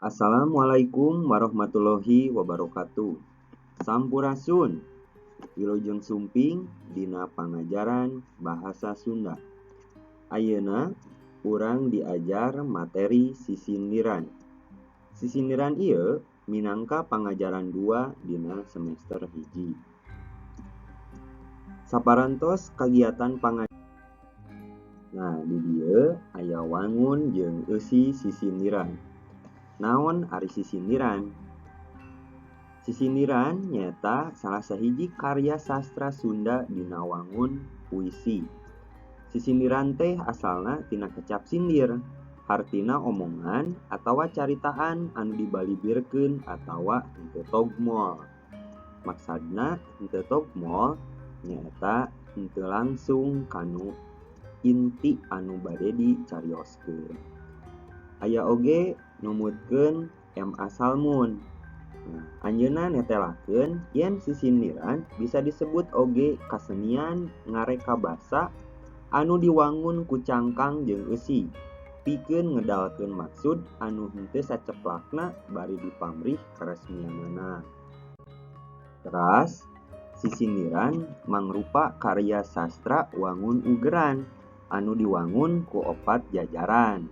Assalamualaikum warahmatullahi wabarakatuh. Sampurasun, wilujeng sumping dina pangajaran bahasa Sunda. Ayeuna urang diajar materi sisindiran. Sisindiran ieu minangka pangajaran 2 dina semester 1. Saparantos kagiatan pangajaran. Nah, di dieu aya wangun jeung eusi sisindiran. Naon ari sisindiran? Sisindiran nyata salah sahiji karya sastra Sunda dina wangun puisi. Sisindiran teh asalna tina kecap sindir, hartina omongan atawa caritaan anu dibalibirkeun atawa henteu togmol. Maksudna henteu togmol nyata henteu langsung kanu inti anu bade dicarioskeun. Aya oge numutkeun M.A. Salmun. Nah, anjeunna netelakeun yen sisindiran bisa disebut oge kasenian ngareka basa anu diwangun ku cangkang jeung eusi pikeun ngedalkeun maksud anu henteu saceplakna bari dipamrih karesmianana. Teras, sisindiran mangrupa karya sastra wangun ugeran anu diwangun ku 4 jajaran.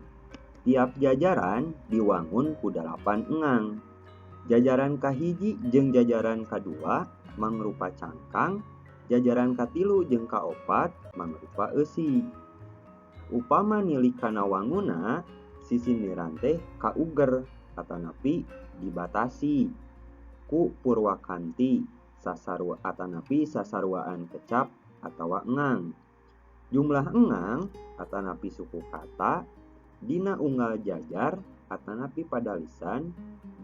Tiap jajaran diwangun ku 8 engang. Jajaran kahiji jeung jajaran kadua mangrupa cangkang, jajaran katilu jeung kaopat mangrupa eusi. Upama nilik kana wanguna, sisindiran teh kauger atanapi dibatasi ku purwakanti atanapi sasarwaan kecap atawa engang. Jumlah engang atanapi suku kata dina unggal jajar atanapi padalisan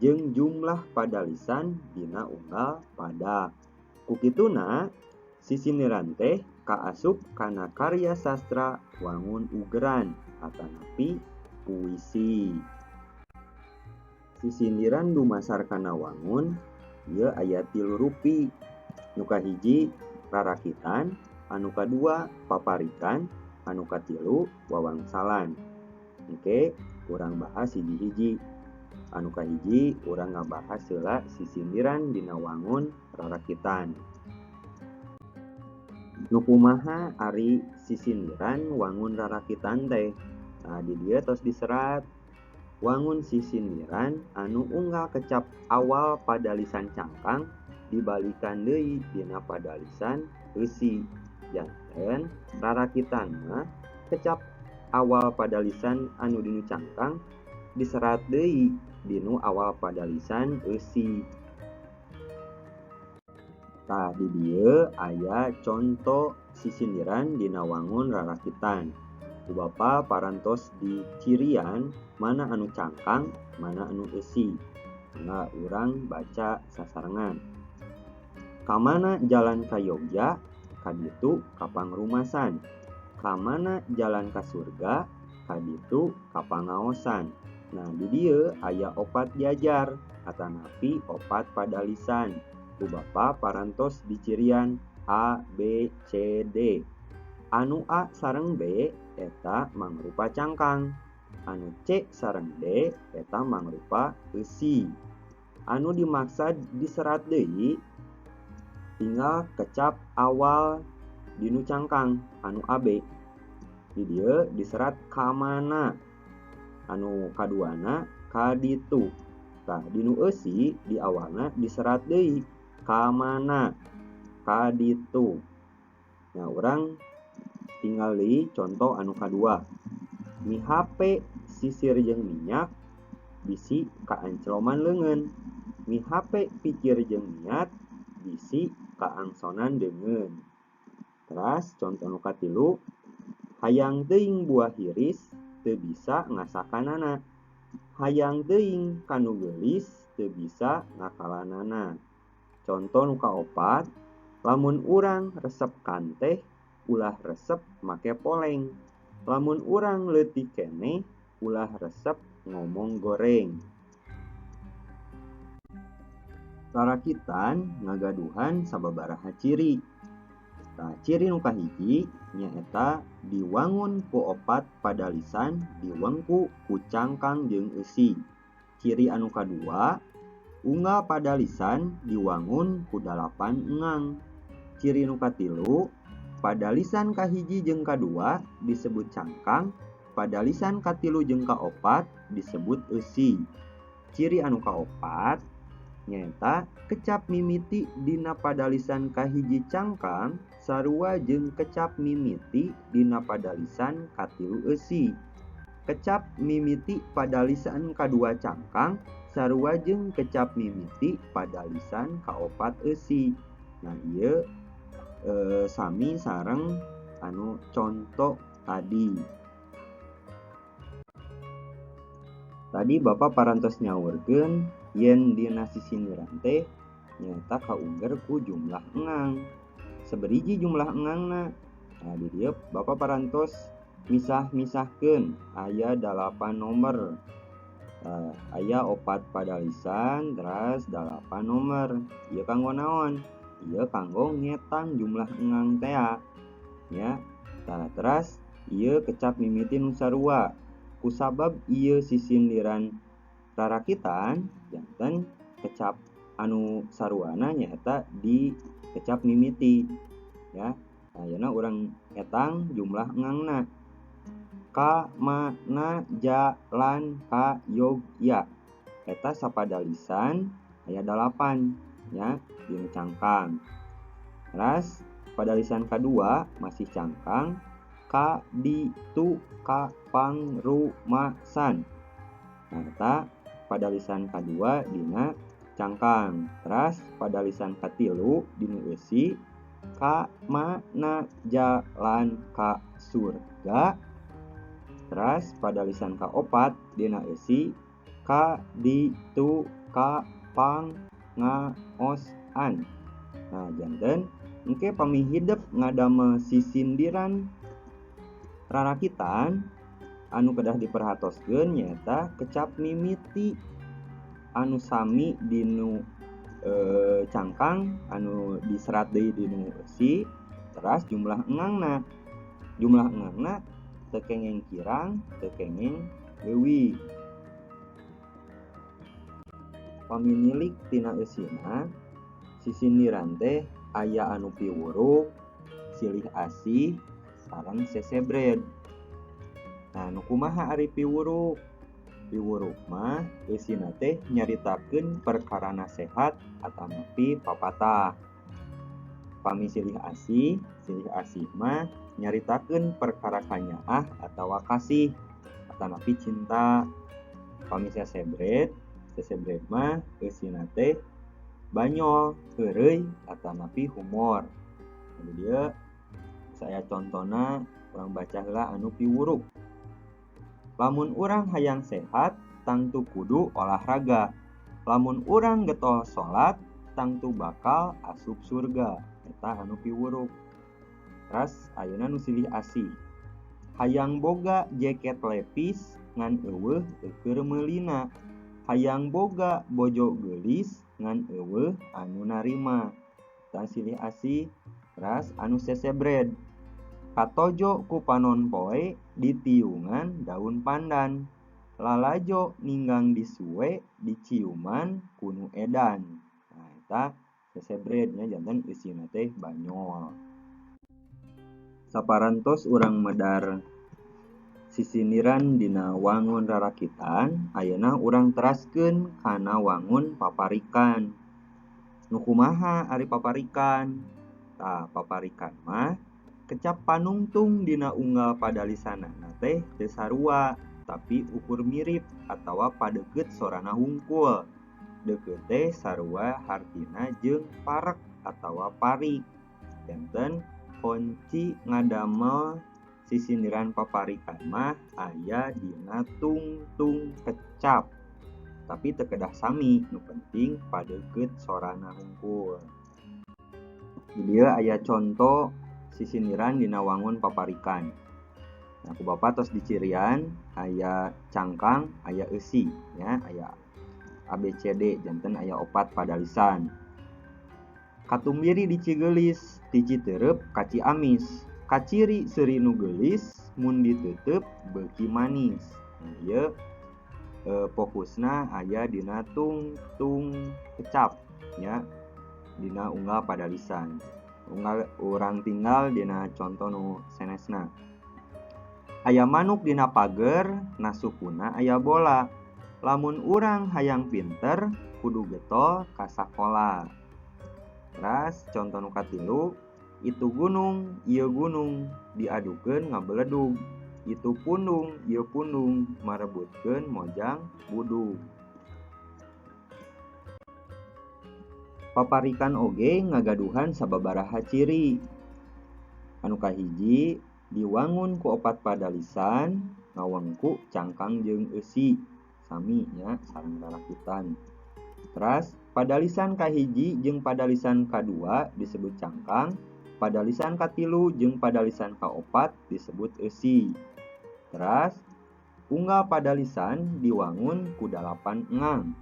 jeung jumlah padalisan dina unggal pada. Kukituna sisindiran teh kaasup kana karya sastra wangun ugeran atanapi puisi. Sisindiran dumasar kana wangun ieu aya 3 rupi. Nu kahiji rarakitan, anu kadua paparikan, anu katilu wawangsalan. Oke, urang bahas hiji-hiji. Anu kahiji urang ngabahas heula sisindiran dina wangun rarakitan. Nu kumaha ari sisindiran wangun rarakitan teh? Nah, di dieu tos diserat. Wangun sisindiran anu unggal kecap awal padalisan cangkang dibalikan deui dina padalisan eusi. Janten rarakitan mah kecap awal padalisan anu dinu cangkang diserat deui dinu awal padalisan eusi. Tah di dieu aya conto sisindiran dina wangun rarakitan. Ku bapa parantos dicirian mana anu cangkang, mana anu eusi. Mangga urang baca sasarengan. Kamana jalan ka Yogya, kaditu ka pangrumasan. Kamana jalan ka surga, kaditu ka pangaosan. Nah, di dieu aya 4 jajar atanapi 4 padalisan. Ku bapa parantos dicirian A, B, C, D. Anu A sareng B eta mangrupa cangkang. Anu C sareng D eta mangrupa eusi. Anu dimaksud diserat deui tinggal kecap awal dinu cangkang anu AB. Di dieu diserat kamana. Anu kaduana kaditu. Tah dinu eusi di awalna diserat deui kamana kaditu. Nah, urang tinggal deui contoh anu kadua. Mi HP sisir jeung minyak bisi kaancloman leungeun. Mi HP pikir jeung niat bisi kaangsonan deungeun. Teras contoh nu katilu. Hayang teuing buah hiris teu bisa ngasakanana. Hayang teuing kanu geulis teu bisa ngakalanana. Contoh nu kaopat. Lamun urang resep kanteh ulah resep make poleng. Lamun urang leutik keneh ulah resep ngomong goreng. Rarakitan ngagaduhan sababaraha ciri. Tah, ciri nu kahiji nyaeta diwangun ku 4 padalisan diwengku ku cangkang jeung eusi. Ciri anu kadua, unggal pada lisan diwangun ku 8 engang. Ciri nu katilu, pada lisan kahiji jeung kadua disebut cangkang, pada lisan katilu jeung kaopat disebut eusi. Ciri anu kaopat nyaeta kecap mimiti dina pada lisan kahiji cangkang sarua jeung kecap mimiti dina pada lisan katilu eusi. Kecap mimiti pada lisan kadua cangkang sarua jeung kecap mimiti pada lisan kaopat eusi. Nah ieu sami sareng anu contoh tadi. Tadi Bapak parantos nyaurkeun yen dina sisindiran teh nyata kaungger ku jumlah engang. Saberiji jumlah engangna? Nah di dieu Bapak parantos misah-misahkeun aya 8 nomor. Aya 4 pada lisan teras 8 nomor. Ieu kanggo naon? Ieu kanggo ngetang jumlah engang teh ya. Teras ieu kecap mimiti nu sarua. Kusabab ieu sisindiran rarakitan janten kecap anu saruana nyaeta di kecap mimiti ya. Ayeuna urang ngetang jumlah engangna. Ka mana jalan ka Yogya. Eta sapada lisan aya 8 ya dina cangkang. Teras pada lisan kadua masih cangkang ka ditu ka pangrumasan. Nah eta pada lisan kadua dina cangkang. Teras pada lisan katilu dina eusi ka mana jalan ka surga. Teras pada lisan kaopat dina eusi ka ditu ka pangaosan. Nah janten engke pami hideep ngadamel sisindiran rarakitan anu kedah diperhatoskeun nyaeta kecap mimiti anu sami dinu cangkang anu diserat deui dinu eusi. Teras jumlah engangna teu kenging kirang, teu kenging leuwih. Paminilik tina eusina sisindiran teh aya anu piwuruk, silih asih, sareng sesebred. Nah nu kumaha ari piwuruk? Piwuruk mah eusina teh nyaritakeun perkara nasehat atanapi papatah. Pami silih asih mah nyaritakeun perkara kanyaah atawa kasih atanapi cinta. Pami sesebred mah eusina teh banyol, heureuy atanapi humor. Jadi dia saya contohna urang baca heula anu piwuruk. Lamun urang hayang sehat tangtu kudu olahraga. Lamun urang getol salat tangtu bakal asup surga. Eta anu piwuruk. Teras ayeuna nu silih asih. Hayang boga jaket lepis ngan eueuh keur meulina. Hayang boga bojo geulis ngan eueuh anu narima. Eta silih asih. Teras anu sesebred. Katojo ku panon poe ditiungan daun pandan. Lalajo ninggang disuwe diciuman ku nu edan. Nah eta sesebrednya janten eusina teh banyol. Saparantos urang medar sisindiran dina wangun rarakitan, ayeuna urang teraskeun kana wangun paparikan. Nu kumaha ari paparikan? Tah paparikan mah kecap panungtung dina unggal pada lisanana teh teu sarua, tapi ukur mirip atawa padeukeut sorana hungkul. Deukeut teh sarua hartina jeung parek atawa parik. Janten kunci ngadamel sisindiran paparikan mah aya dina tungtung kecap. Tapi teu kedah sami, nu penting padeukeut sorana hungkul. Di dieu aya contoh sisindiran dina wangun paparikan. Nah, ku Bapak tos dicirian aya cangkang, aya eusi ya, aya ABCD janten aya 4 pada lisan. Katumbiri dicigeulis, ti Citereup ka Ciamis. Kaciri seuri nu geulis, mun diteuteub beuki manis. Nah, ieu fokusna aya dina tung kecap nya dina unggal padalisan. Urang tinggal dina contoh nu senesna. Aya manuk dina pager, nasukuna aya bola. Lamun urang hayang pinter, kudu getol ka sakola. Teras contoh nu katilu, itu gunung, ieu gunung, diadukeun ngabeledug. Itu pundung, ieu pundung, marebutkeun mojang budug. Paparikan oge ngagaduhan sababaraha ciri. Anu kahiji, diwangun ku opat padalisan, ngawengku cangkang jeung eusi. Sami nya sareng rarakitan. Teras padalisan kahiji jeung padalisan kadua disebut cangkang, padalisan katilu jeung padalisan kaopat disebut eusi. Teras unggal padalisan diwangun ku 8 engang.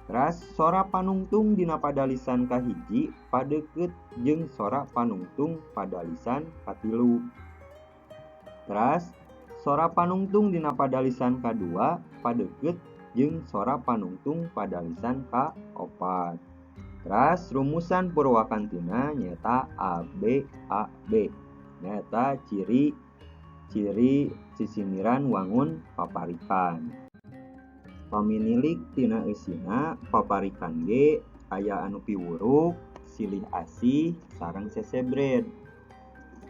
Teras sora panungtung dina padalisan kahiji padeukeut jeung sora panungtung padalisan katilu. Teras sora panungtung dina padalisan kadua padeukeut jeung sora panungtung padalisan kaopat. Teras rumusan purwakantina nyaeta ABAB. Nyaeta ciri sisindiran wangun paparikan. Paminilik tina eusina paparikan ge aya anu piwuruk, silih asih, sareng sesebred.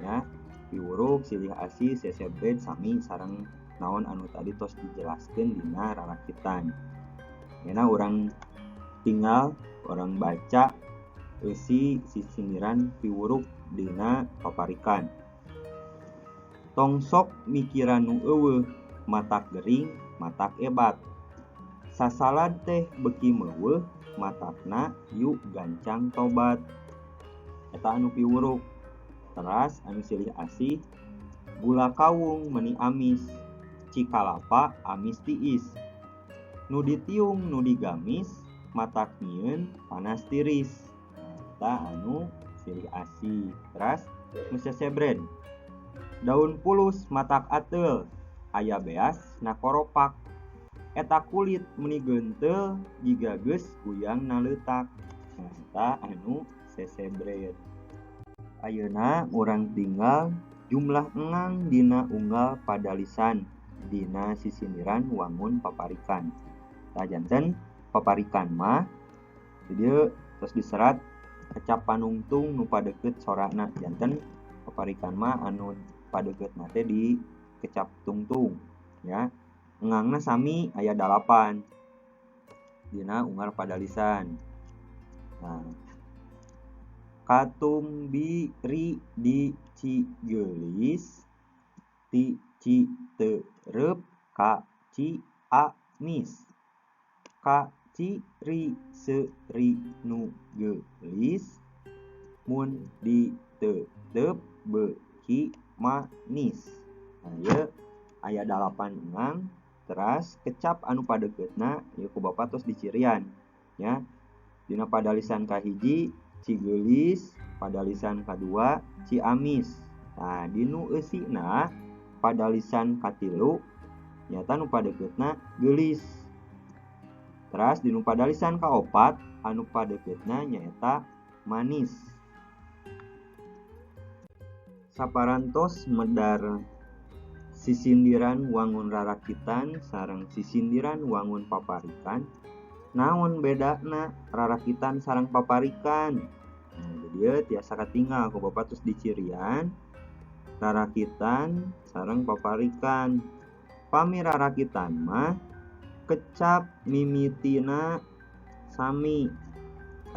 Ya, piwuruk, silih asih, sesebred sami sareng naon anu tadi tos dijelaskeun dina rarakitan. Yana urang tinggal orang baca eusi sisindiran piwuruk dina paparikan. Tongsok mikiran nu eueuh, matak gering, matak ebat. Sasalad teh beki meuweuh, matakna yuk gancang tobat. Eta anu piwuruk. Teras anu silih asih, gula kawung meuni amis, cikalapa amis tiis. Nu ditiung nu digamis, matak nyieun panas tiris. Eta anu silih asih. Teras nu sesebred, daun pulus matak ateul, aya beas na koropak. Eta kulit meuni geunteul jiga geus kuyang naleutak. Eta anu sesebred. Ayeuna urang tinggal jumlah engang dina unggal padalisan dina sisindiran wangun paparikan. Tah janten paparikan mah dieu tos diserat kecap panungtung nu padeukeut sorana. Janten paparikan mah anu padeukeutna teh di kecap tungtung ya. Engangna sami aya 8 dina unggal padalisan. Nah, katumbiri di cigeulis, ti citereup ka ciamis. Ka ciri seuri nu geulis, mun diteuteup beuki manis. Nah, ieu aya 8 engang. Teras kecap anu padeukeutna ieu ku Bapa tos dicirian nya. Dina padalisan kahiji cigeulis, padalisan kadua ciamis. Nah, dinu eusina padalisan katilu nyata nu padeukeutna geulis. Teras dinu padalisan kaopat anu padeukeutna nyaeta manis. Saparantos medar sisindiran wangun rarakitan sareng sisindiran wangun paparikan, naon bedana rarakitan sareng paparikan? Nah, jadi tiasa katinggal ku Bapa tos dicirian rarakitan sareng paparikan. Pami rarakitan mah kecap mimitina sami,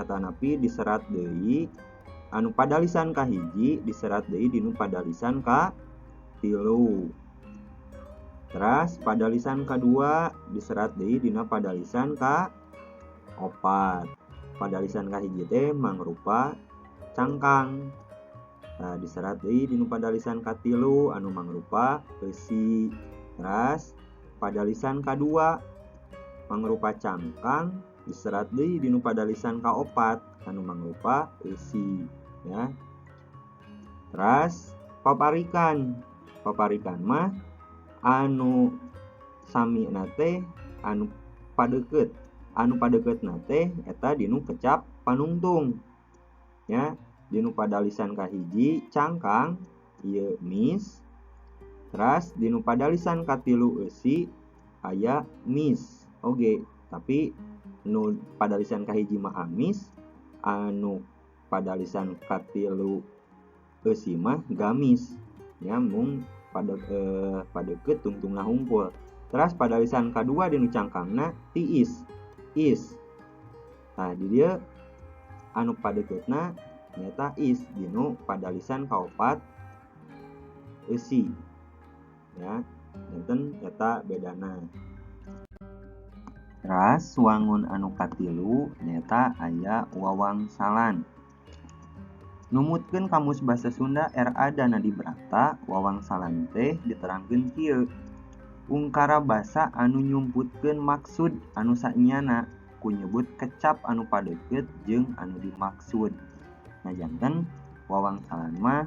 atanapi diserat deui anu padalisan kahiji diserat deui dinu padalisan ka tilu. Teras padalisan kadua diserat deui dina padalisan ka opat. Padalisan kahiji teh mangrupa cangkang. Nah, diserat deui dinu padalisan katilu anu mangrupa eusi. Teras padalisan kadua mangrupa cangkang diserat deui dinu padalisan kaopat anu mangrupa eusi ya. Teras paparikan mah anu sami teh anu padeukeut. Anu padeukeutna teh eta dinu kecap panungtung. Ya, dinu padalisan kahiji cangkang ieu mis. Teras dinu padalisan katilu eusi aya mis oge, tapi nu padalisan kahiji mah amis, anu padalisan katilu eusi mah gamis. Ya, mung padeukeut tungtungna hungkul. Teras padalisan kadua dinu cangkangna tiis, is. Nah, di dieu anu padeukeutna nyata is dinu padalisan kaopat eusi. Ya, janten eta bedana. Teras wangun anu katilu nyata aya wawangsalan. Numutkeun Kamus Basa Sunda R.A. Danadi Brata, wawangsalan teh diterangkeun kieu. Ungkara basa anu nyumputkeun maksud anu saenyana ku nyebut kecap anu padeukeut jeung anu dimaksud. Nah, janten wawangsalan mah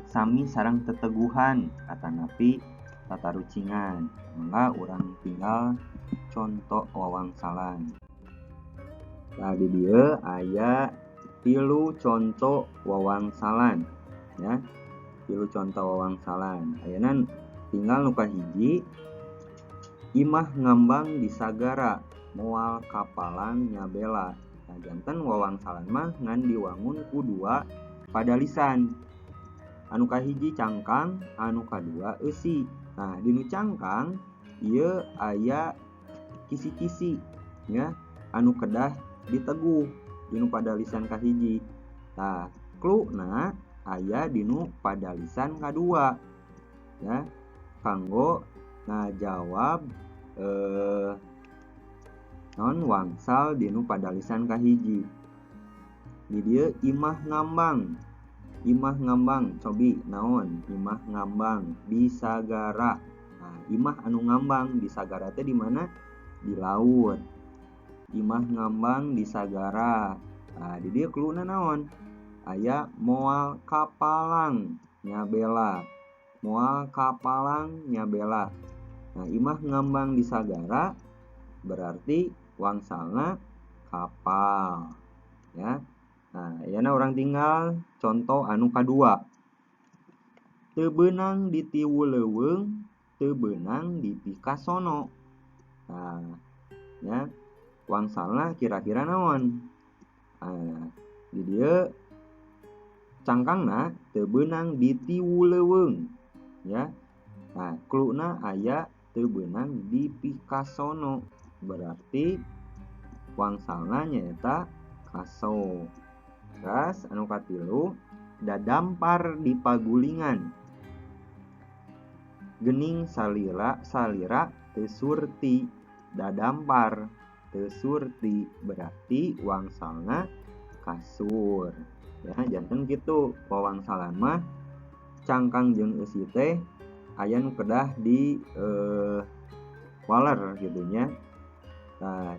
sami sareng teteguhan atanapi tatarucingan. Mangga urang tinggal contoh wawangsalan. Nah, di dieu aya 3 contoh wawangsalan. Ya, 3 contoh wawangsalan. Ayeuna tinggal nu kahiji, imah ngambang di sagara moal kapalang nyabela. Nah, janten wawangsalan mah ngan diwangun ku 2 padalisan. Anu kahiji cangkang, anu kadua eusi. Nah, dinu cangkang ieu aya kisi-kisi ya, anu kedah diteguh dinu padalisan kahiji. Nah, kluna aya dinu padalisan kadua. Ya, kanggo ngajawab non wangsal dinu padalisan kahiji. Di dieu imah ngambang. Imah ngambang cobi naon? Imah ngambang di sagara. Nah, imah anu ngambang di sagara teh di mana? Di laut. Imah ngambang di sagara. Nah, di dieu kluna naon? Aya moal kapalang nyabela. Moal kapalang nyabela. Nah, imah ngambang di sagara berarti wangsalna kapal. Ya. Nah, ayeuna urang tinggal contoh anu kadua. Teu beunang di tiwu leuweung, teu beunang di pikasono. Nah, ya, wangsalna kira-kira naon? Nah, di dieu cangkangna teu beunang di tiwu leuweung. Ya. Nah, kluna aya teu beunang di pikasono. Berarti wangsalna nyaeta kaso. Teras anu katilu, dadampar di pagulingan. Geuning salira teu surti. Dadampar teu surti berarti wangsalna kasur. Ya, janten kitu wawangsalan mah cangkang jeung eusi teh aya nu kedah di waler gitu nya. Nah,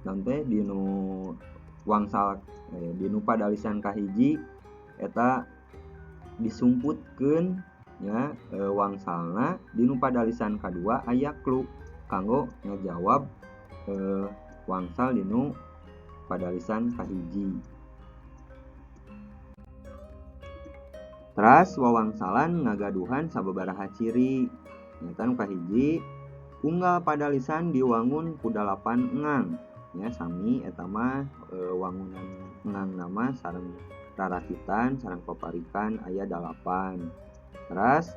nanti dinu wangsal dinu padalisan kahiji eta disumputkeun nya wangsalna. Dinu padalisan kadua aya klu kanggo ngajawab wangsal dinu padalisan kahiji. Teras wawangsalan ngagaduhan sababaraha ciri. Nyata nu kahiji, unggal padalisan diwangun ku 8 engang. Ya, sami eta mah wangunan engang nama sareng rarakitan sareng paparikan aya 8. Teras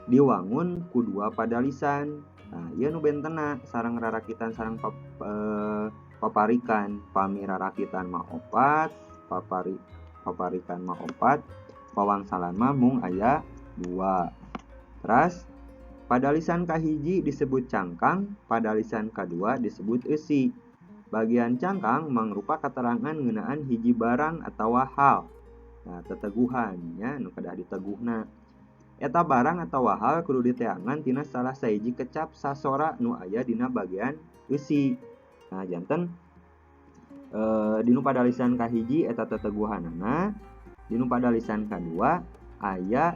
diwangun ku 2 padalisan. Nah, ieu nu bentena sareng rarakitan sareng paparikan. Pami rarakitan mah 4, paparikan mah 4, wawangsalan mah mung aya 2. Teras padalisan kahiji disebut cangkang, padalisan kadua disebut eusi. Bagian cangkang mangrupa keterangan ngeunaan hiji barang atawa hal. Nah, teteguhan nya nu kedah diteguhna. Eta barang atawa hal kudu diteangan tina salah sahiji kecap sasora nu aya dina bagian eusi. Nah, janten dinu padalisan kahiji eta teteguhanana, dinu padalisan kadua aya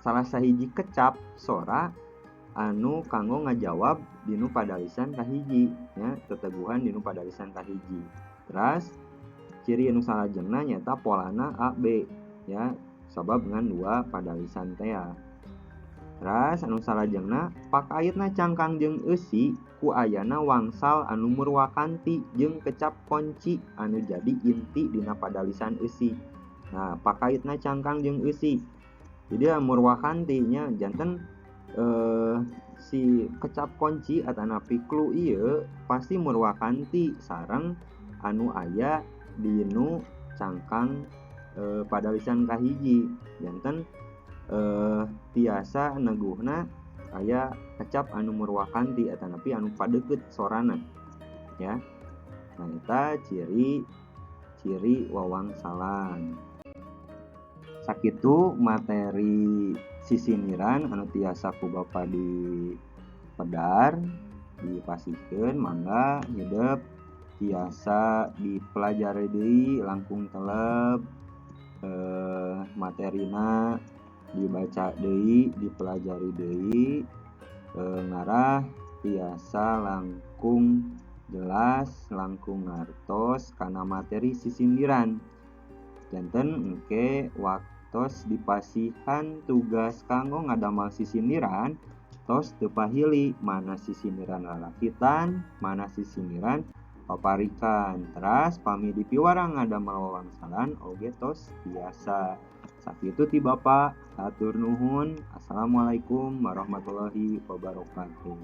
salah sahiji kecap sora anu kanggo ngajawab dinu padalisan kahiji nya teteguhan dinu padalisan kahiji. Terus ciri anu salajengna nyata polana A B ya sabab ngan dua padalisan teh ya. Terus anu salajengna pakaitna cangkang jeung eusi ku ayana wangsal anu murwakanti jeung kecap konci anu jadi inti dina padalisan eusi. Nah pakaitna cangkang jeung eusi jadi murwakanti nya janten si kecap kunci atanapi clue ieu pasti murwakanti sareng anu aya dinu cangkang padalisan kahiji janten tiasa neguhna aya kecap anu murwakanti atanapi anu padeukeut sorana ya. Nah eta ciri wawangsalan. Sakitu materi sisiniran anu tiasa ku Bapa di pedar dipasihkeun mangga hidup tiasa dipelajari deui langkung teleb materina dibaca deui dipelajari deui ngarah tiasa langkung jelas langkung ngartos kana materi sisindiran janten engke waktos dipasihan tugas kanggo ngadamal sisindiran tos teu pahili mana sisindiran lalakitan mana sisindiran paparikan. Teras pami dipiwara ngadamal wawangsalan oge tos biasa. Sakitu ti Bapa, hatur nuhun. Assalamualaikum warahmatullahi wabarakatuh.